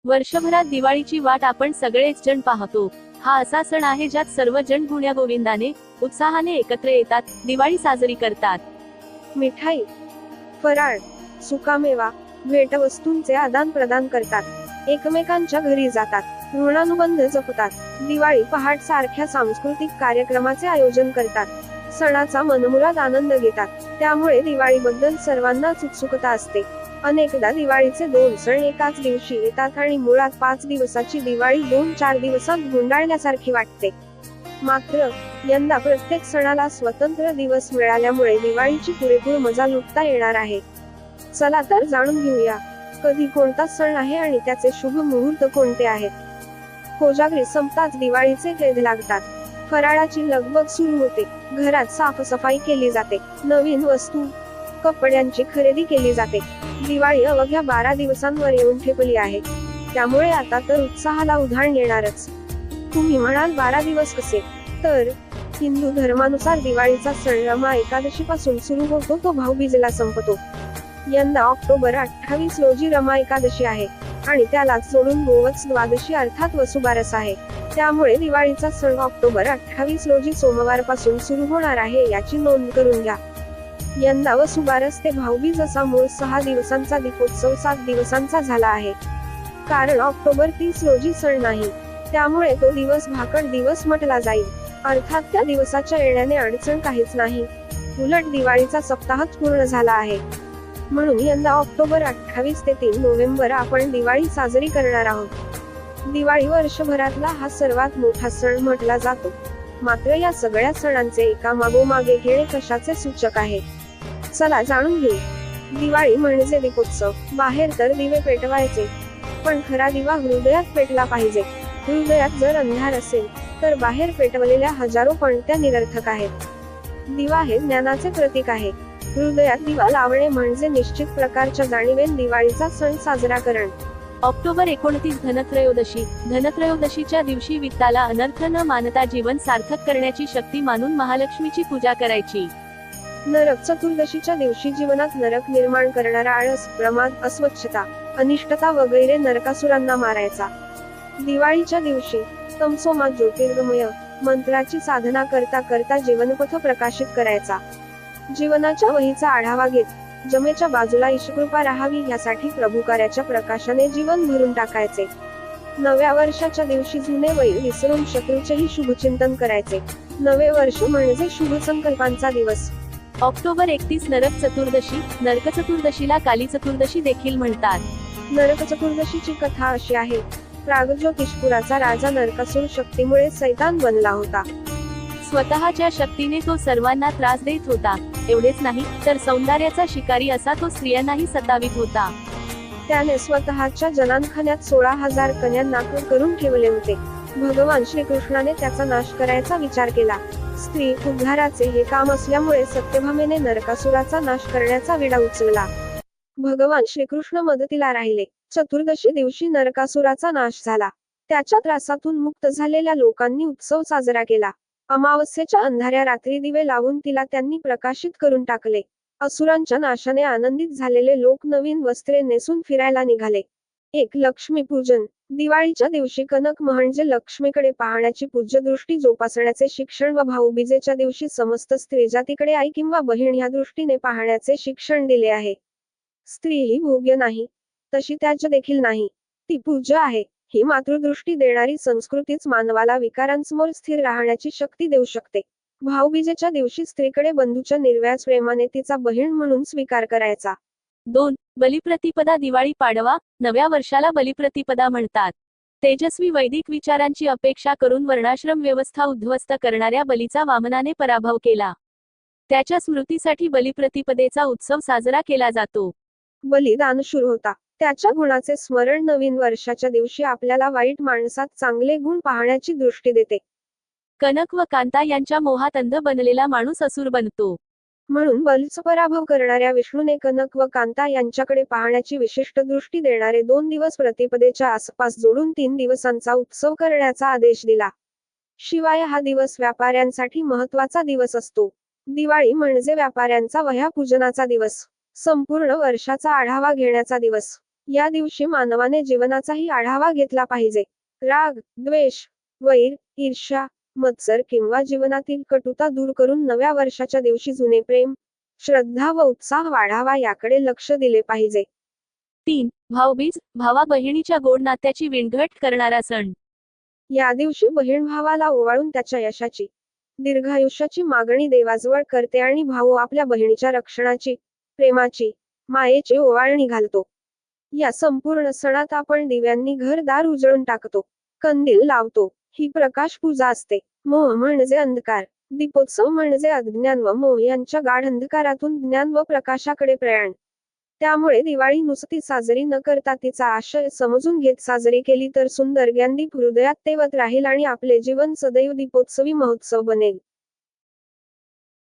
वर्षभरात दिवाळीची वाट आपण सगळेच जण पाहतो. हा असा सण आहे ज्यात सर्व जण गुण्यागोविंदाने उत्साहाने एकत्र येतात, दिवाळी साजरी करतात. मिठाई, फराळ, सुकामेवा, भेटवस्तूंचे आदान प्रदान करतात. एकमेकांच्या घरी जातात. ऋणानुबंध जपतात. दिवाळी पहाट सारख्या सांस्कृतिक कार्यक्रमाचे आयोजन करतात. सणाचा मनमुराद आनंद घेतात. त्यामुळे दिवाळीबद्दल सर्वांनाच उत्सुकता असते. अनेकदा दिवाळीचे दोन सण एकाच दिवशी येतात आणि मुळात 5 दिवसाची दिवाळी 2-4 दिवसात गुंडाळल्यासारखी वाटते. मात्र यंदा प्रत्येक सणाला स्वतंत्र दिवस मिळाल्यामुळे दिवाळीची पुरेपूर मजा लुटता येणार आहे. चला तर जाणून घेऊया, कधी कोणता सण आहे आणि त्याचे शुभ मुहूर्त कोणते आहेत. कोजागरी संपताच दिवाळीचे वेध लागतात. फराळाची लगबग सुरू होते. घरात साफसफाई केली जाते. नवीन वस्तू, कपड्यांची खरेदी केली जाते. दिवाळी अवघ्या 12 दिवसांवर येऊन ठेपली आहे. त्यामुळे आता तर उत्साहाला उधाण येणारच. तुम्ही म्हणाल 12 दिवस कसे? तर हिंदू धर्मानुसार दिवाळीचा सण रमा एकादशी पासून सुरू होतो, तो भाऊबीजेला संपतो. यंदा ऑक्टोबर 28 रोजी रमा एकादशी आहे आणि त्यालाच जोडून गोवत्स द्वादशी अर्थात वसुबारस आहे. त्यामुळे दिवाळीचा सण ऑक्टोबर 28 रोजी सोमवारपासून सुरू होणार आहे, याची नोंद करून घ्या. यंदा वसुबारस ते भाऊबीज असा मूळ 6 दिवसांचा दीपोत्सव 7 दिवसांचा झाला आहे. कारण ऑक्टोबर 30 रोजी सण नाही, त्यामुळे तो दिवस भाकड दिवस म्हटला जाईल. अर्थात त्या दिवसाच्या येण्याने अडचण काहीच नाही. उलट दिवाळीचा सप्ताहच पूर्ण झाला आहे. म्हणून यंदा ऑक्टोबर 28 ते 3 नोव्हेंबर आपण दिवाळी साजरी करणार आहोत. दिवाळी वर्षभरातला हा सर्वात मोठा सण म्हटला जातो. मात्र या सगळ्या सणांचे एकामागोमागे घेणे कशाचे सूचक आहे, चला जाणून घेऊ. दिवाळी म्हणजे दीपोत्सव. बाहेर तर दिवे पेटवायचे, पण खरा दिवा हृदयात पेटला पाहिजे. हृदयात जर अंधार असेल तर बाहेर पेटवलेल्या हजारो पणत्या निरर्थक आहेत. दिवा हे ज्ञानाचे प्रतीक आहे. हृदयात दिवा लावणे म्हणजे निश्चित प्रकारच्या जाणीवेन दिवाळीचा सण साजरा करण. ऑक्टोबर 29 धनत्रयोदशी. धनत्रयोदशीच्या दिवशी वित्ताला अनर्थ न मानता जीवन सार्थक करण्याची शक्ती मानून महालक्ष्मीची पूजा करायची. नरक चतुर्दशीच्या दिवशी जीवनात नरक निर्माण करणारा आळस, प्रमाद, अस्वच्छता, अनिष्टता वगैरे नरकासुरांना मारायचा. दिवाळीच्या दिवशी तमसोमा ज्योतिर्गमय मंत्राची साधना करता करता जीवनपथ प्रकाशित करायचा. जीवनाच्या वहीचा आढावा घेत जमेच्या बाजूला ईशकृपा राहावी यासाठी प्रभुकार्याच्या प्रकाशाने जीवन भरून टाकायचे. नव्या वर्षाच्या दिवशी जुने वैर विसरून शत्रूचेही शुभचिंतन करायचे. नवे वर्ष म्हणजे शुभ संकल्पांचा दिवस. ऑक्टोबर 31 नरक चतुर्दशी. नरक चतुर्दशीला काली चतुर्दशी देखील म्हणतात. नरक चतुर्दशीची कथा अशी आहे. प्रागज्योतिषपुराचा राजा नरकासूर शक्तीमुळे सैतान बनला होता. स्वतःच्या शक्तीने तो सर्वांना त्रास देत होता. एवढेच नाही तर सौंदर्याचा शिकारी असा तो स्त्रियांनाही सतावित होता. त्याने स्वतःच्या जनानखान्यात 16,000 कन्यांना करून ठेवले होते. भगवान श्रीकृष्णाने त्याचा नाश करायचा विचार केला. स्त्री उद्धाराचे हे काम असल्यामुळे सत्यभामेने नरकासुराचा नाश करण्याचा विडा उचलला. भगवान श्रीकृष्ण मदतीला राहिले. चतुर्दशी दिवशी नरकासुराचा नाश झाला. त्याच्या त्रासातून मुक्त झालेल्या लोकांनी उत्सव साजरा केला. अमावस्येच्या अंधाऱ्या रात्री दिवे लावून तिला त्यांनी प्रकाशित करून टाकले. असुरांच्या नाशाने आनंदित झालेले लोक नवीन वस्त्रे नेसून फिरायला निघाले. 1. लक्ष्मीपूजन. दिवाळीच्या दिवशी कनक म्हणजे लक्ष्मीकडे पाहण्याची पूज्यदृष्टी जोपासण्याचे शिक्षण व भाऊबीजेच्या दिवशी समस्त स्त्रीजातीकडे आई किंवा बहीण ह्या दृष्टीने पाहण्याचे शिक्षण दिले आहे. स्त्री ही भोग्य नाही, तशी त्याज्य देखील नाही, ती पूज्य आहे. ही मातृदृष्टी देणारी संस्कृतीच मानवाला विकारांसमोर स्थिर राहण्याची शक्ती देऊ शकते. भाऊबीजेच्या दिवशी स्त्रीकडे बंधूच्या निर्व्याज प्रेमाने तिचा बहीण म्हणून स्वीकार करायचा. 2. बलिप्रतिपदा. दिवाळी पाडवा. नव्या वर्षाला बलिप्रतिपदा म्हणतात. तेजस्वी वैदिक विचारांची अपेक्षा करून वर्णाश्रम व्यवस्था उद्ध्वस्त करणाऱ्या बलीचा वामनाने पराभव केला. त्याच्या स्मृतीसाठी बलिप्रतिपदेचा उत्सव साजरा केला जातो. बलिदान शुरू होता. त्याच्या गुणाचे स्मरण नवीन वर्षाच्या दिवशी आपल्याला वाईट माणसात चांगले गुण पाहण्याची दृष्टी देते. कनक व कांता यांच्या मोहात अंध बनलेला माणूस असुर बनतो. म्हणून बलीचा पराभव करणाऱ्या विष्णूने कनक व कांता यांच्याकडे पाहण्याची विशिष्ट दृष्टी देणारे 2 दिवस प्रतिपदेच्या आसपास जोडून 3 दिवसांचा उत्सव करण्याचा आदेश दिला. शिवाय हा दिवस व्यापाऱ्यांसाठी महत्त्वाचा दिवस असतो. दिवाळी म्हणजे व्यापाऱ्यांचा वह्या पूजनाचा दिवस, संपूर्ण वर्षाचा आढावा घेण्याचा दिवस. या दिवशी मानवाने जीवनाचाही आढावा घेतला पाहिजे. राग, द्वेष, वैर, ईर्ष्या, मत्सर किंवा जीवनातील कटुता दूर करून नव्या वर्षाच्या दिवशी जुने प्रेम, श्रद्धा व उत्साह वाढावा याकडे लक्ष दिले पाहिजे. 3. भाऊबीज, भावा बहिणीच्या गोड नात्याची विणघट करणारा सण. या दिवशी बहीण भावाला ओवाळून त्याच्या यशाची, दीर्घायुष्याची मागणी देवाजवळ करते आणि भाऊ आपल्या बहिणीच्या रक्षणाची, प्रेमाची, मायेची ओवाळणी घालतो. या संपूर्ण सणात आपण दिव्यांनी घरदार उजळून टाकतो, कंदील लावतो. ही प्रकाश पूजा असते. मोह म्हणजे अंधकार, दीपोत्सव म्हणजे अज्ञान व मोह यांच्या गाढ अंधकारातून ज्ञान व प्रकाशाकडे प्रयाण. त्यामुळे दिवाळी नुसती साजरी न करता तिचा आशय समजून घेत साजरी केली तर सुंदर ज्ञानदीप हृदयात तेवत राहील आणि आपले जीवन सदैव दीपोत्सवी महोत्सव बनेल.